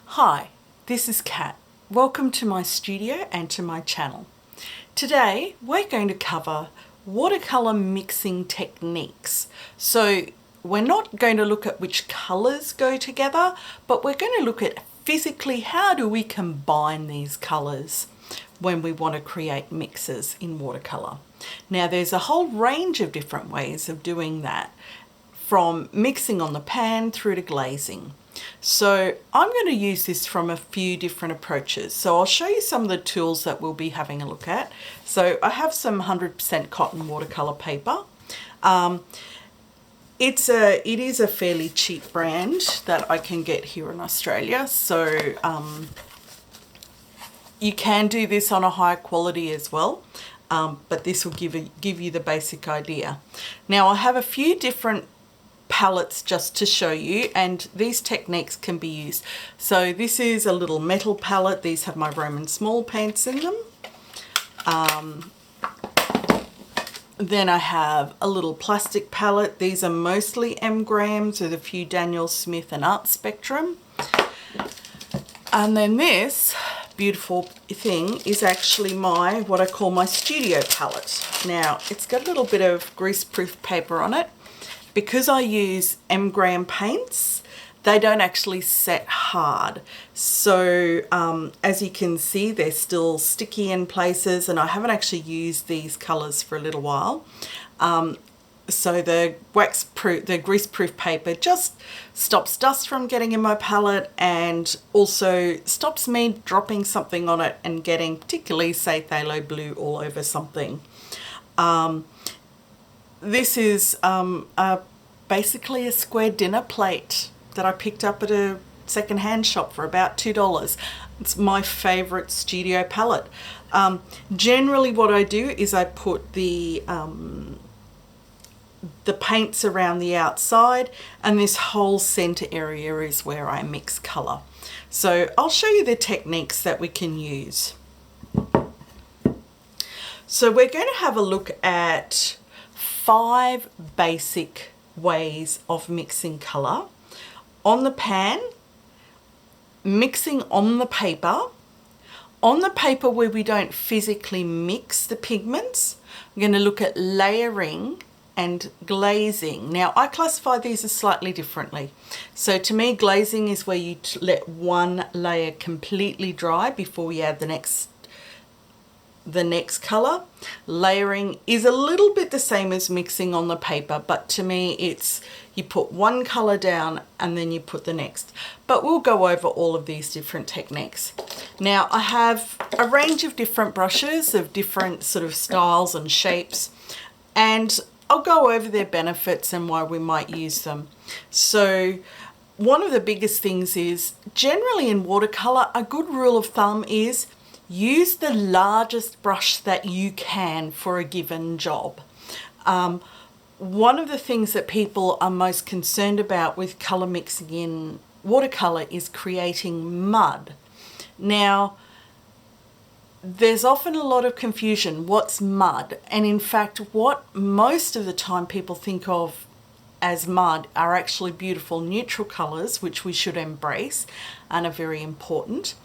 Hi, this is Kat. Welcome to my studio and to my channel. Today we're going to cover watercolour mixing techniques. So we're not going to look at which colours go together, but we're going to look at physically how do we combine these colours when we want to create mixes in watercolour. Now there's a whole range of different ways of doing that, from mixing on the pan through to glazing. So I'm going to use this from a few different approaches. So I'll show you some of the tools that we'll be having a look at. So I have some 100% cotton watercolour paper. It is a fairly cheap brand that I can get here in Australia. So you can do this on a higher quality as well. But this will give you the basic idea. Now I have a few different palettes just to show you, and these techniques can be used. So this is a little metal palette. These have my Roman small paints in them. Then I have a little plastic palette. These are mostly M grams with a few Daniel Smith and Art Spectrum. And then this beautiful thing is actually what I call my studio palette. Now it's got a little bit of greaseproof paper on it. Because I use M gram paints, they don't actually set hard. So as you can see, they're still sticky in places, and I haven't actually used these colors for a little while. So the greaseproof paper just stops dust from getting in my palette, and also stops me dropping something on it and getting particularly, say, phthalo blue all over something. This is basically a square dinner plate that I picked up at a second-hand shop for about $2. It's my favorite studio palette. Generally what I do is I put the paints around the outside, and this whole center area is where I mix color. So I'll show you the techniques that we can use. So we're going to have a look at 5 basic ways of mixing color: on the pan, mixing on the paper where we don't physically mix the pigments. I'm going to look at layering and glazing. Now I classify these as slightly differently. So to me, glazing is where you let one layer completely dry before you add the next color. Layering is a little bit the same as mixing on the paper, but to me it's you put one color down and then you put the next. But we'll go over all of these different techniques. Now I have a range of different brushes of different sort of styles and shapes, and I'll go over their benefits and why we might use them. So one of the biggest things is, generally in watercolor, a good rule of thumb is use the largest brush that you can for a given job. One of the things that people are most concerned about with color mixing in watercolor is creating mud. Now, there's often a lot of confusion. What's mud? And in fact, what most of the time people think of as mud are actually beautiful neutral colors, which we should embrace and are very important.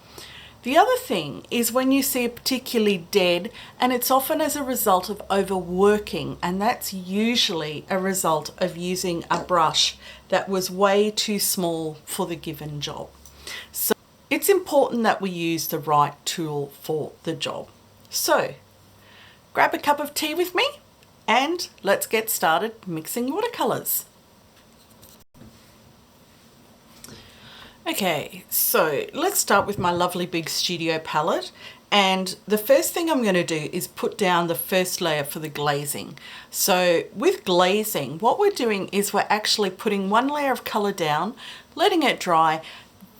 The other thing is when you see a particularly dead, and it's often as a result of overworking, and that's usually a result of using a brush that was way too small for the given job. So it's important that we use the right tool for the job. So grab a cup of tea with me and let's get started mixing watercolors. Okay, so let's start with my lovely big studio palette, and the first thing I'm going to do is put down the first layer for the glazing. So with glazing, what we're doing is we're actually putting one layer of color down, letting it dry,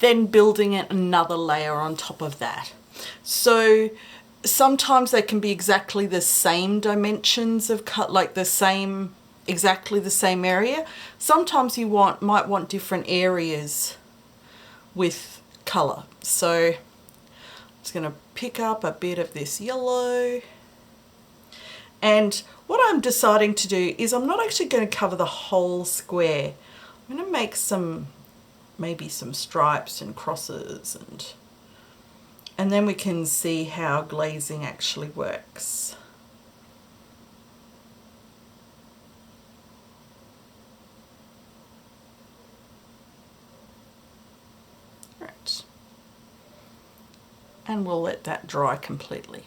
then building another layer on top of that. So sometimes they can be exactly the same dimensions of cut, like exactly the same area. Sometimes you might want different areas with color. So I'm just going to pick up a bit of this yellow, and what I'm deciding to do is I'm not actually going to cover the whole square. I'm going to make some maybe some stripes and crosses, and then we can see how glazing actually works. Right. And we'll let that dry completely.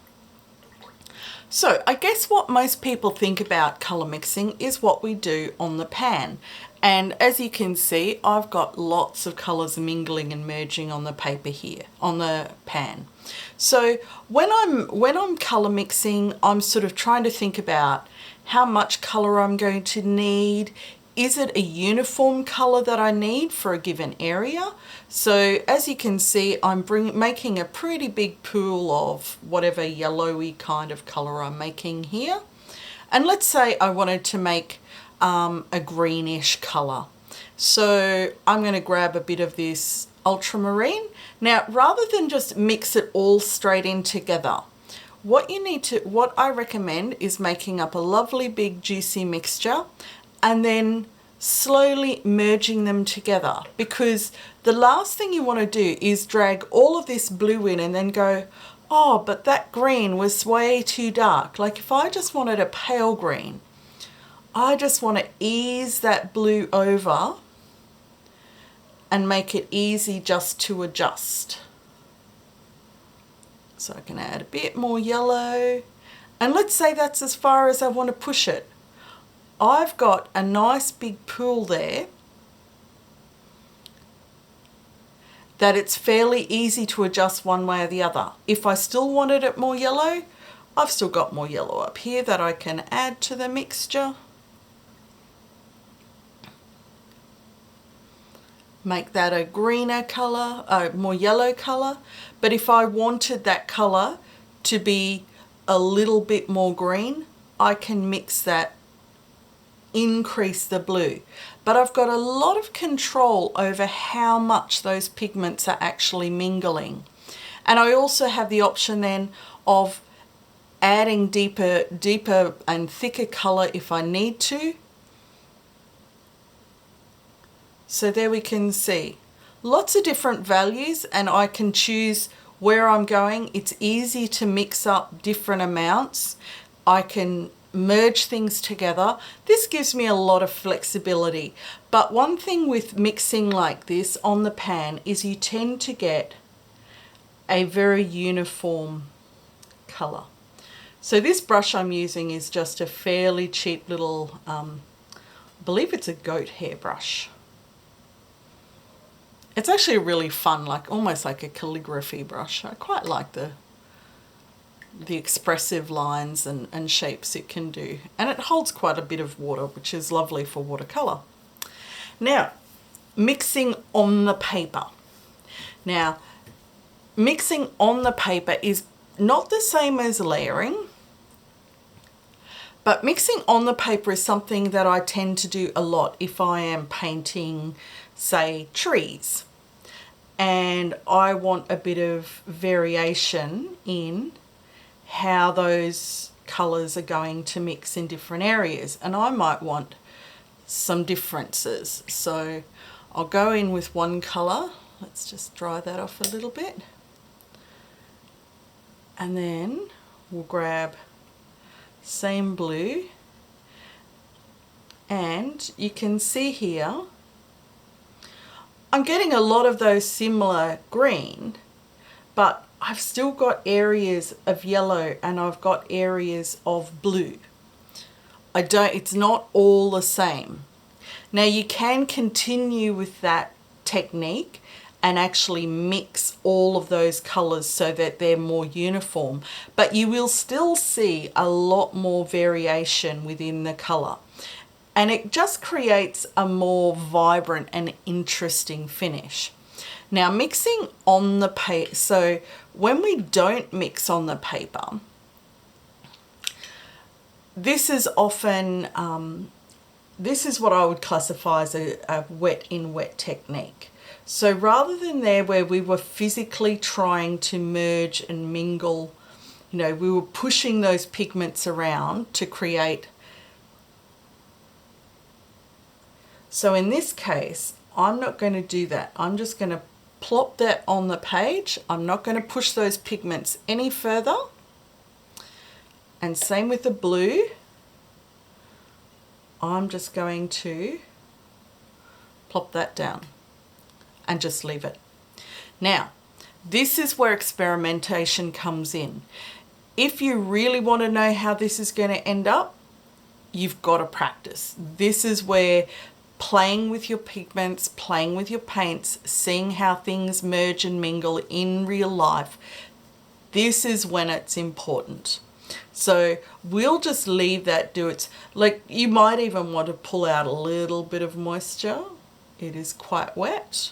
So I guess what most people think about colour mixing is what we do on the pan. And as you can see, I've got lots of colours mingling and merging on the paper here, on the pan. So when I'm colour mixing, I'm sort of trying to think about how much colour I'm going to need. Is it a uniform colour that I need for a given area? So as you can see, I'm making a pretty big pool of whatever yellowy kind of colour I'm making here. And let's say I wanted to make a greenish colour. So I'm going to grab a bit of this ultramarine. Now, rather than just mix it all straight in together, what I recommend is making up a lovely big juicy mixture and then slowly merging them together, because the last thing you want to do is drag all of this blue in and then go, oh, but that green was way too dark. Like if I just wanted a pale green, I just want to ease that blue over and make it easy just to adjust. So I can add a bit more yellow, and let's say that's as far as I want to push it. I've got a nice big pool there that it's fairly easy to adjust one way or the other. If I still wanted it more yellow, I've still got more yellow up here that I can add to the mixture. Make that a greener colour, more yellow colour. But if I wanted that colour to be a little bit more green, I can mix that, increase the blue. But I've got a lot of control over how much those pigments are actually mingling. And I also have the option then of adding deeper and thicker colour if I need to. So there we can see lots of different values, and I can choose where I'm going. It's easy to mix up different amounts. I can merge things together. This gives me a lot of flexibility. But one thing with mixing like this on the pan is you tend to get a very uniform colour. So this brush I'm using is just a fairly cheap little, I believe it's a goat hair brush. It's actually really fun, like almost like a calligraphy brush. I quite like the expressive lines and shapes it can do, and it holds quite a bit of water, which is lovely for watercolour. Now, mixing on the paper. Now, mixing on the paper is not the same as layering, but mixing on the paper is something that I tend to do a lot if I am painting, say, trees, and I want a bit of variation in how those colours are going to mix in different areas, and I might want some differences. So I'll go in with one colour. Let's just dry that off a little bit, and then we'll grab same blue, and you can see here I'm getting a lot of those similar green, but I've still got areas of yellow and I've got areas of blue. It's not all the same. Now you can continue with that technique and actually mix all of those colors so that they're more uniform, but you will still see a lot more variation within the color. And it just creates a more vibrant and interesting finish. Now, mixing on the paper, so when we don't mix on the paper, this is often, this is what I would classify as a wet in wet technique. So rather than there where we were physically trying to merge and mingle, you know, we were pushing those pigments around to create. So in this case, I'm not going to do that. I'm just going to plop that on the page. I'm not going to push those pigments any further. And same with the blue. I'm just going to plop that down and just leave it. Now, this is where experimentation comes in. If you really want to know how this is going to end up, you've got to practice. This is where playing with your pigments, playing with your paints, seeing how things merge and mingle in real life, this is when it's important. So we'll just leave that do its, like you might even want to pull out a little bit of moisture. It is quite wet.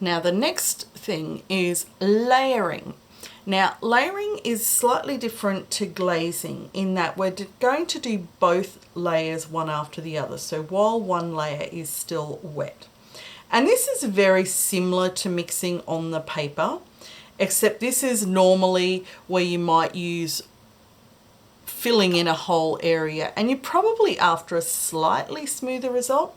Now the next thing is layering. Now layering is slightly different to glazing in that we're going to do both layers one after the other. So while one layer is still wet. And this is very similar to mixing on the paper, except this is normally where you might use filling in a whole area and you're probably after a slightly smoother result.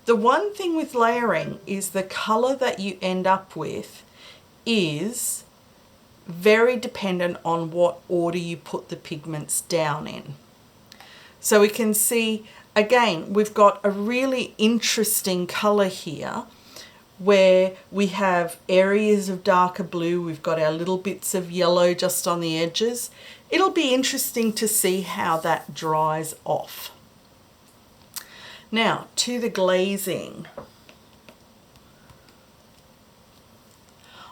The one thing with layering is the color that you end up with is very dependent on what order you put the pigments down in. So we can see, again, we've got a really interesting color here where we have areas of darker blue. We've got our little bits of yellow just on the edges. It'll be interesting to see how that dries off. Now to the glazing.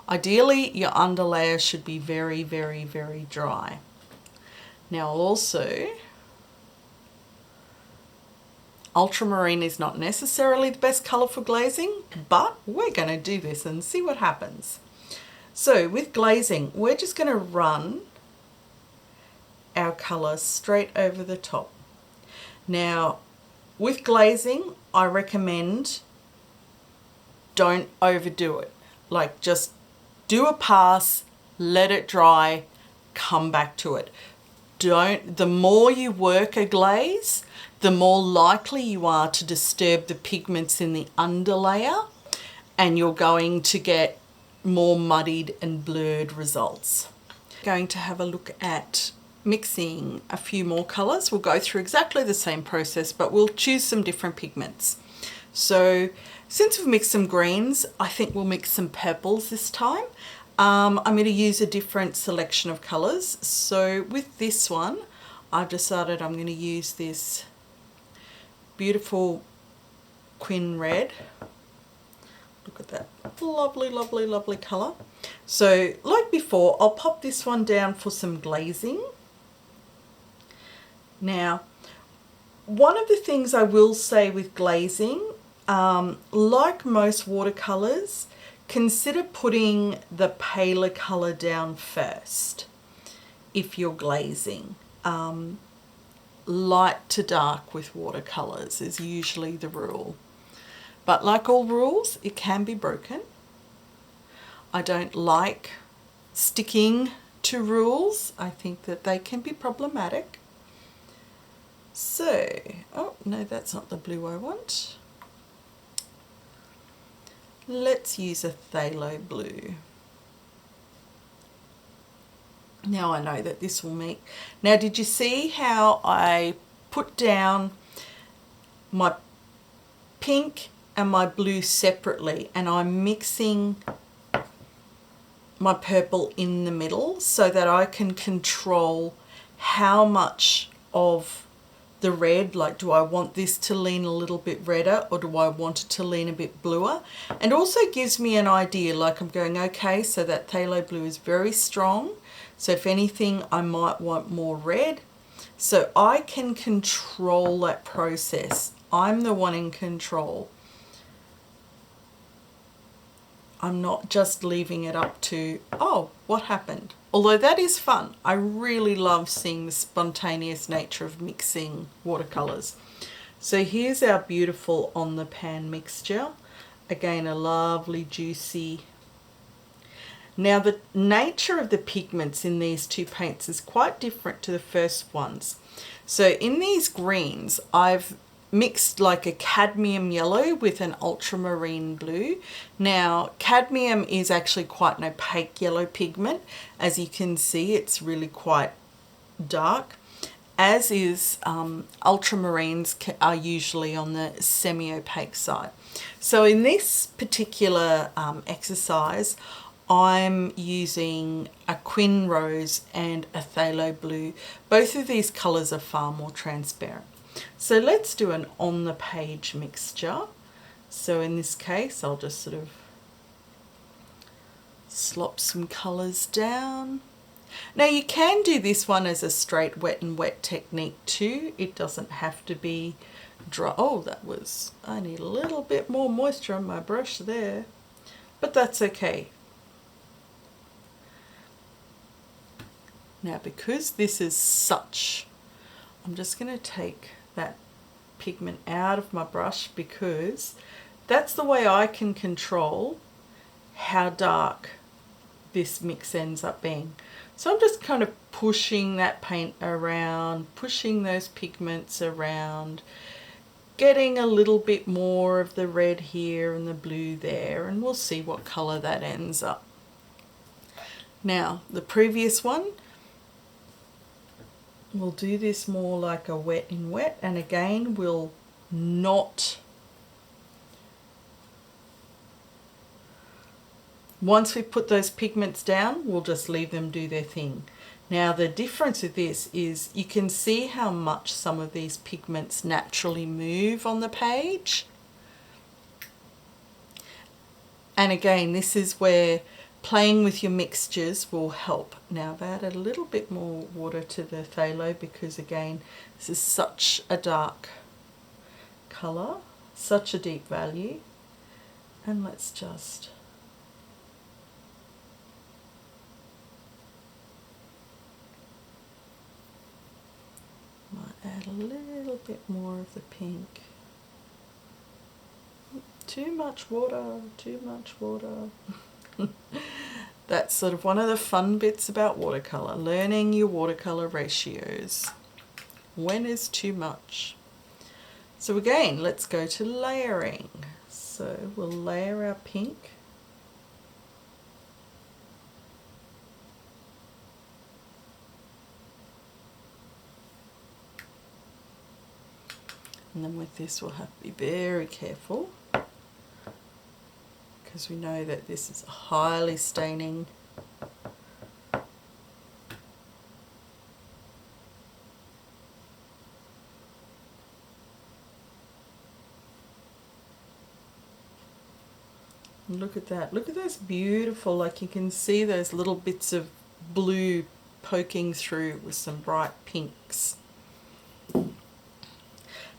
Ideally your underlayer should be very, very, very dry. Now also, ultramarine is not necessarily the best color for glazing, but we're going to do this and see what happens. So with glazing, we're just going to run our color straight over the top. Now with glazing, I recommend don't overdo it. Like just do a pass, let it dry, come back to it. The more you work a glaze, the more likely you are to disturb the pigments in the underlayer and you're going to get more muddied and blurred results. Going to have a look at mixing a few more colors. We'll go through exactly the same process, but we'll choose some different pigments. So since we've mixed some greens, I think we'll mix some purples this time. I'm going to use a different selection of colors. So with this one, I've decided I'm going to use this beautiful quin red. Look at that lovely, lovely, lovely color. So like before, I'll pop this one down for some glazing. Now, one of the things I will say with glazing, like most watercolors, consider putting the paler color down first if you're glazing. Light to dark with watercolors is usually the rule. But like all rules, it can be broken. I don't like sticking to rules. I think that they can be problematic. So, oh no, that's not the blue I want. Let's use a phthalo blue. Now I know that this will make. Now did you see how I put down my pink and my blue separately and I'm mixing my purple in the middle so that I can control how much of the red, like do I want this to lean a little bit redder or do I want it to lean a bit bluer? And also gives me an idea, like I'm going, okay, so that phthalo blue is very strong. So if anything, I might want more red. So I can control that process. I'm the one in control. I'm not just leaving it up to, oh, what happened? Although that is fun. I really love seeing the spontaneous nature of mixing watercolors. So here's our beautiful on the pan mixture. Again, a lovely juicy. Now the nature of the pigments in these two paints is quite different to the first ones. So in these greens, I've mixed like a cadmium yellow with an ultramarine blue. Now cadmium is actually quite an opaque yellow pigment. As you can see, it's really quite dark, as is ultramarines are usually on the semi-opaque side. So in this particular exercise, I'm using a Quin Rose and a Phthalo Blue. Both of these colours are far more transparent. So let's do an on the page mixture. So in this case, I'll just sort of slop some colours down. Now you can do this one as a straight wet and wet technique too. It doesn't have to be dry. Oh, I need a little bit more moisture on my brush there, but that's okay. Now because this is such, I'm just going to take that pigment out of my brush because that's the way I can control how dark this mix ends up being. So I'm just kind of pushing that paint around, pushing those pigments around, getting a little bit more of the red here and the blue there, and we'll see what colour that ends up. Now the previous one, we'll do this more like a wet in wet, and again we'll not, once we put those pigments down, we'll just leave them do their thing. Now the difference with this is you can see how much some of these pigments naturally move on the page. And again, this is where playing with your mixtures will help. Now I've added a little bit more water to the phthalo because again, this is such a dark colour, such a deep value. And let's just add a little bit more of the pink. Too much water, too much water. That's sort of one of the fun bits about watercolour, learning your watercolour ratios. When is too much? So again, let's go to layering. So we'll layer our pink. And then with this we'll have to be very careful because we know that this is highly staining. And look at that. Look at those beautiful, like you can see those little bits of blue poking through with some bright pinks.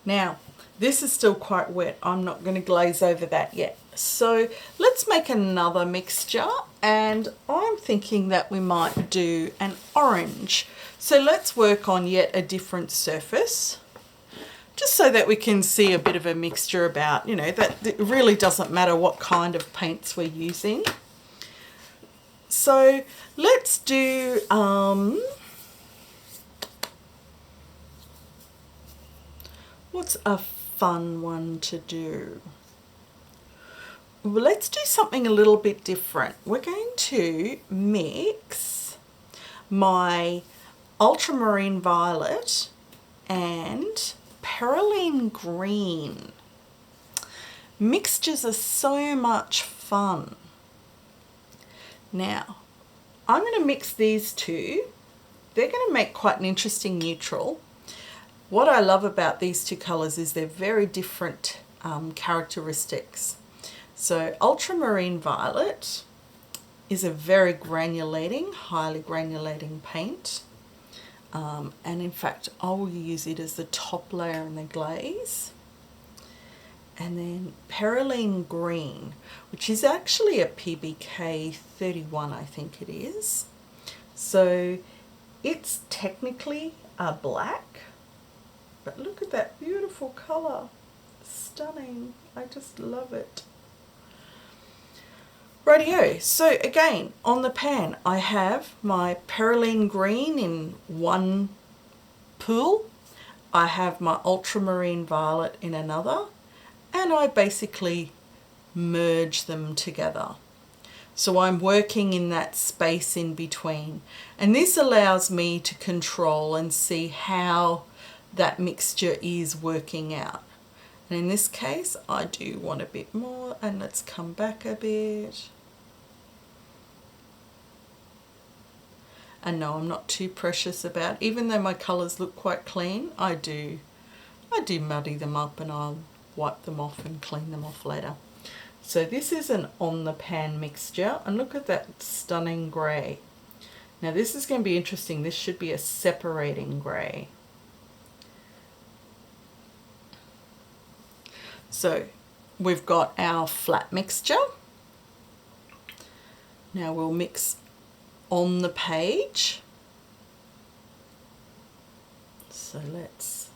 Now, this is still quite wet. I'm not going to glaze over that yet. So let's make another mixture, and I'm thinking that we might do an orange. So let's work on yet a different surface, just so that we can see a bit of a mixture about, you know, that it really doesn't matter what kind of paints we're using. So let's do what's a fun one to do? Well, let's do something a little bit different. We're going to mix my ultramarine violet and Perylene green. Mixtures are so much fun. Now, I'm going to mix these two. They're going to make quite an interesting neutral. What I love about these two colours is they're very different characteristics. So ultramarine violet is a very granulating, highly granulating paint. And in fact, I will use it as the top layer in the glaze. And then Perylene green, which is actually a PBK 31, I think it is. So it's technically a black, But look at that beautiful colour. Stunning. I just love it. Rightio, so again, on the pan, I have my Perylene green in one pool. I have my Ultramarine violet in another, and I basically merge them together. So I'm working in that space in between, and this allows me to control and see how that mixture is working out. And in this case, I do want a bit more, and let's come back a bit. And no, I'm not too precious about, even though my colours look quite clean, I do muddy them up, and I'll wipe them off and clean them off later. So this is an on the pan mixture, and look at that stunning grey. Now this is going to be interesting. This should be a separating grey. So we've got our flat mixture. Now we'll mix on the page. So let's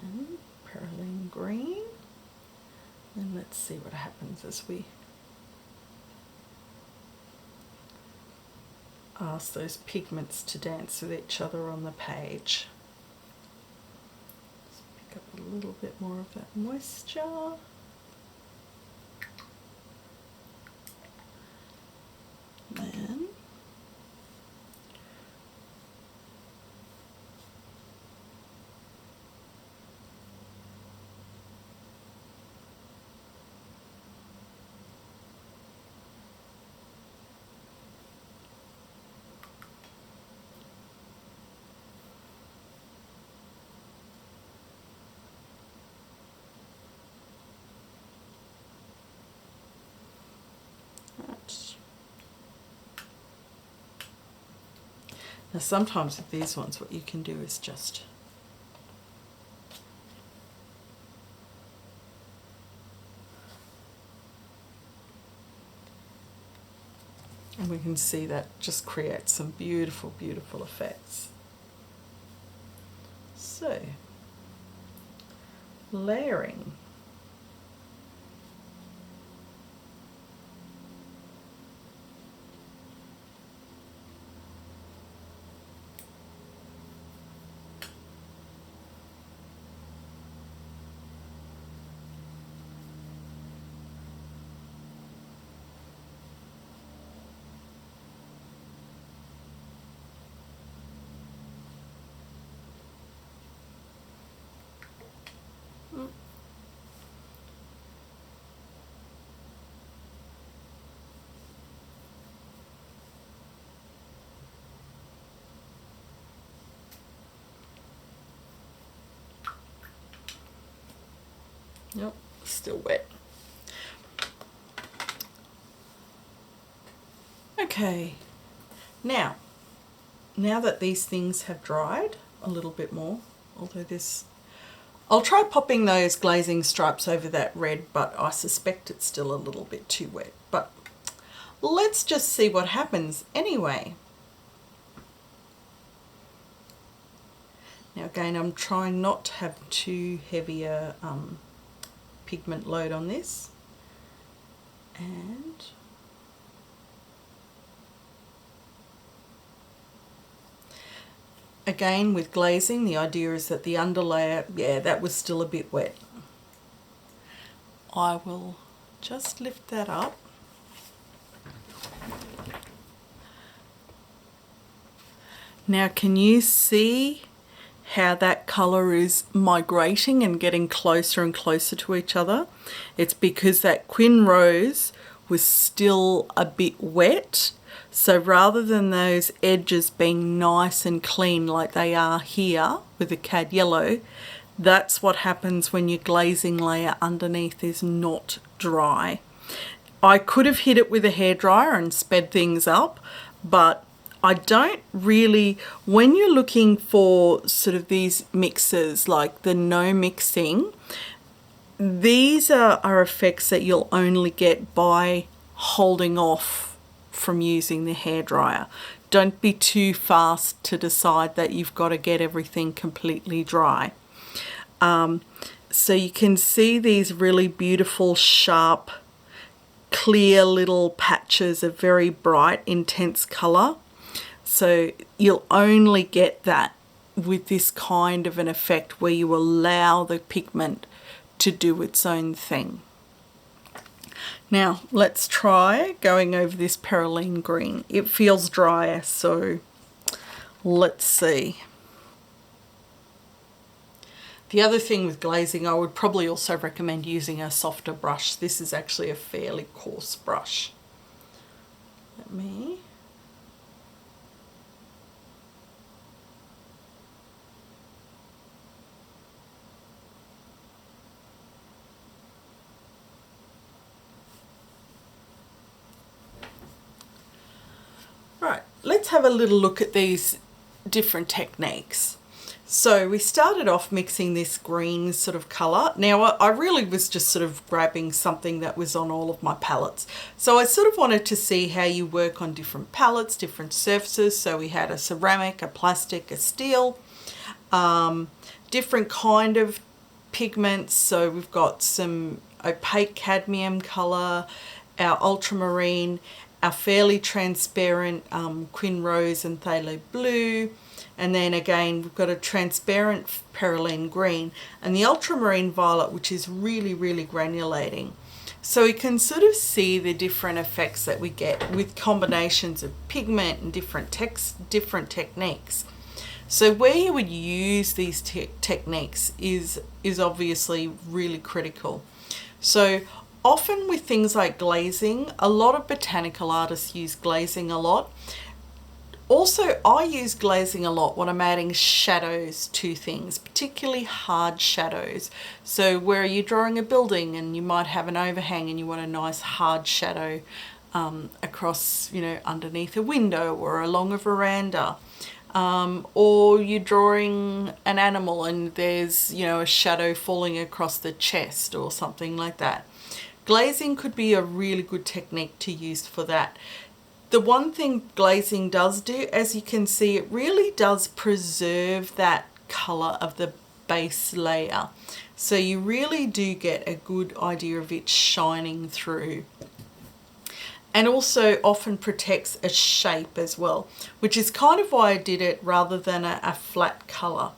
and Perylene green, and let's see what happens as we ask those pigments to dance with each other on the page. Let's pick up a little bit more of that moisture. Then now sometimes with these ones what you can do is just and we can see that just creates some beautiful, beautiful effects. So, layering. Yep, still wet. Okay, now that these things have dried a little bit more, although this, I'll try popping those glazing stripes over that red, but I suspect it's still a little bit too wet. But let's just see what happens anyway. Now again, I'm trying not to have too heavy a pigment load on this, and again with glazing the idea is that the underlayer, yeah, that was still a bit wet. I will just lift that up. Now can you see how that colour is migrating and getting closer and closer to each other? It's because that Quin Rose was still a bit wet, so rather than those edges being nice and clean like they are here with the Cad Yellow, that's what happens when your glazing layer underneath is not dry. I could have hit it with a hairdryer and sped things up, but I don't really, when you're looking for sort of these mixes like the no mixing, these are effects that you'll only get by holding off from using the hairdryer. Don't be too fast to decide that you've got to get everything completely dry. So you can see these really beautiful, sharp, clear little patches of very bright, intense colour. So you'll only get that with this kind of an effect where you allow the pigment to do its own thing. Now let's try going over this Perylene green. It feels drier, so let's see. The other thing with glazing, I would probably also recommend using a softer brush. This is actually a fairly coarse brush. Let me... Right, let's have a little look at these different techniques. So we started off mixing this green sort of colour. Now I really was just sort of grabbing something that was on all of my palettes. So I sort of wanted to see how you work on different palettes, different surfaces. So we had a ceramic, a plastic, a steel, different kind of pigments. So we've got some opaque cadmium colour, our ultramarine, our fairly transparent Quin Rose and Phthalo Blue. And then again, we've got a transparent Perylene green and the ultramarine violet, which is really, really granulating. So we can sort of see the different effects that we get with combinations of pigment and different techniques. So where you would use these techniques is obviously really critical. So often with things like glazing, a lot of botanical artists use glazing a lot. Also, I use glazing a lot when I'm adding shadows to things, particularly hard shadows. So where you're drawing a building and you might have an overhang and you want a nice hard shadow across, you know, underneath a window or along a veranda. Or you're drawing an animal and there's, you know, a shadow falling across the chest or something like that. Glazing could be a really good technique to use for that. The one thing glazing does do, as you can see, it really does preserve that colour of the base layer. So you really do get a good idea of it shining through. And also often protects a shape as well, which is kind of why I did it rather than a flat colour.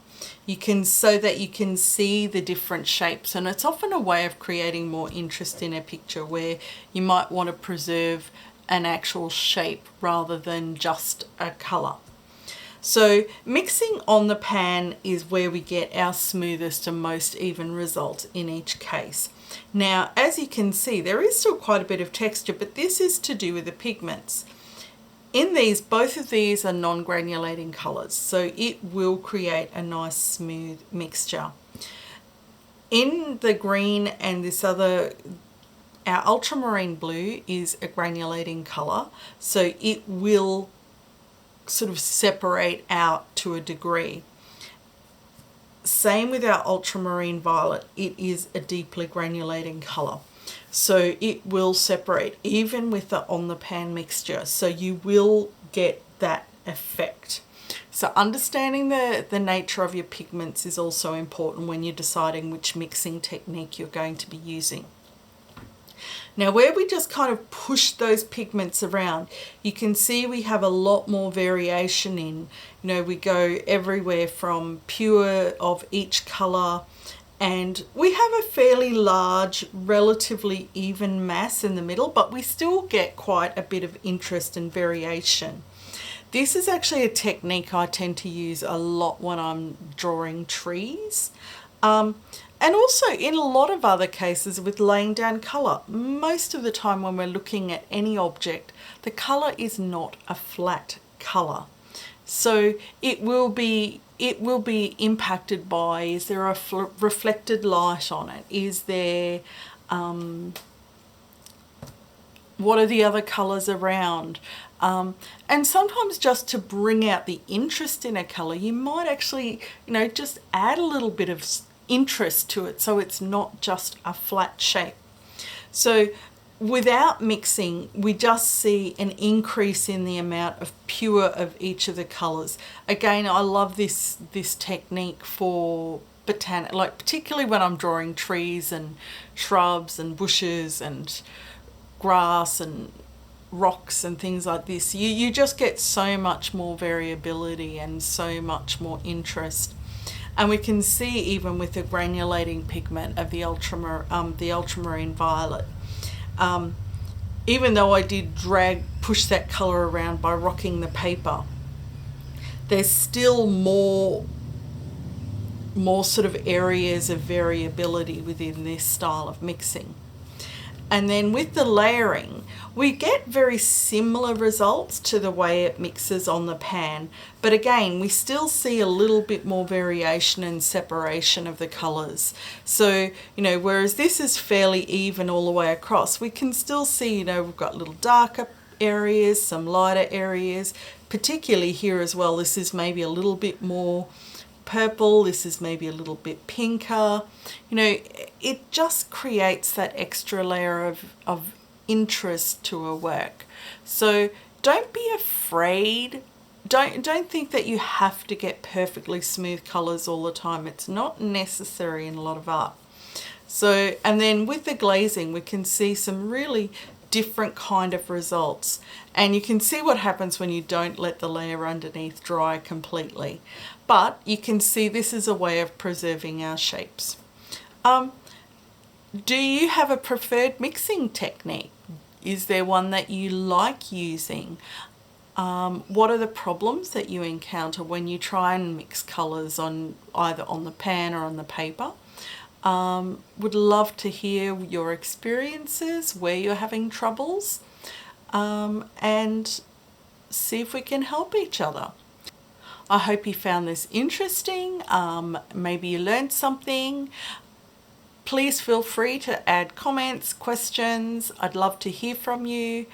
So that you can see the different shapes, and it's often a way of creating more interest in a picture where you might want to preserve an actual shape rather than just a colour. So mixing on the pan is where we get our smoothest and most even result in each case. Now, as you can see, there is still quite a bit of texture, but this is to do with the pigments. In these, both of these are non-granulating colours, so it will create a nice smooth mixture. In the green and this other, our ultramarine blue is a granulating colour, so it will sort of separate out to a degree. Same with our ultramarine violet, it is a deeply granulating colour. So it will separate even with the on the pan mixture, so you will get that effect. So understanding the nature of your pigments is also important when you're deciding which mixing technique you're going to be using. Now where we just kind of push those pigments around, you can see we have a lot more variation in, you know, we go everywhere from pure of each colour, and we have a fairly large, relatively even mass in the middle, but we still get quite a bit of interest and variation. This is actually a technique I tend to use a lot when I'm drawing trees. And also in a lot of other cases with laying down colour. Most of the time when we're looking at any object, the colour is not a flat colour. So it will be impacted by, is there a reflected light on it? Is there, what are the other colours around? And sometimes just to bring out the interest in a colour, you might actually, you know, just add a little bit of interest to it, so it's not just a flat shape. So without mixing, we just see an increase in the amount of pure of each of the colors. Again, I love this technique for like particularly when I'm drawing trees and shrubs and bushes and grass and rocks and things like this. You just get so much more variability and so much more interest. And we can see even with the granulating pigment of the ultramarine violet, even though I did push that color around by rocking the paper, there's still more sort of areas of variability within this style of mixing. And then with the layering, we get very similar results to the way it mixes on the pan, but again, we still see a little bit more variation and separation of the colors. So, whereas this is fairly even all the way across, we can still see, we've got little darker areas, some lighter areas, particularly here as well. This is maybe a little bit more purple, this is maybe a little bit pinker. It just creates that extra layer of interest to a work. So don't be afraid. Don't think that you have to get perfectly smooth colors all the time. It's not necessary in a lot of art. So, and then with the glazing, we can see some really different kind of results, and you can see what happens when you don't let the layer underneath dry completely. But you can see this is a way of preserving our shapes. Do you have a preferred mixing technique? Is there one that you like using? What are the problems that you encounter when you try and mix colors either on the pan or on the paper? Would love to hear your experiences, where you're having troubles, and see if we can help each other. I hope you found this interesting. Maybe you learned something. Please feel free to add comments, questions. I'd love to hear from you.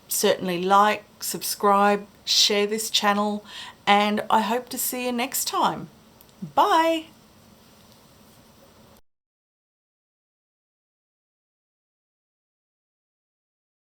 Certainly like, subscribe, share this channel, and I hope to see you next time. Bye.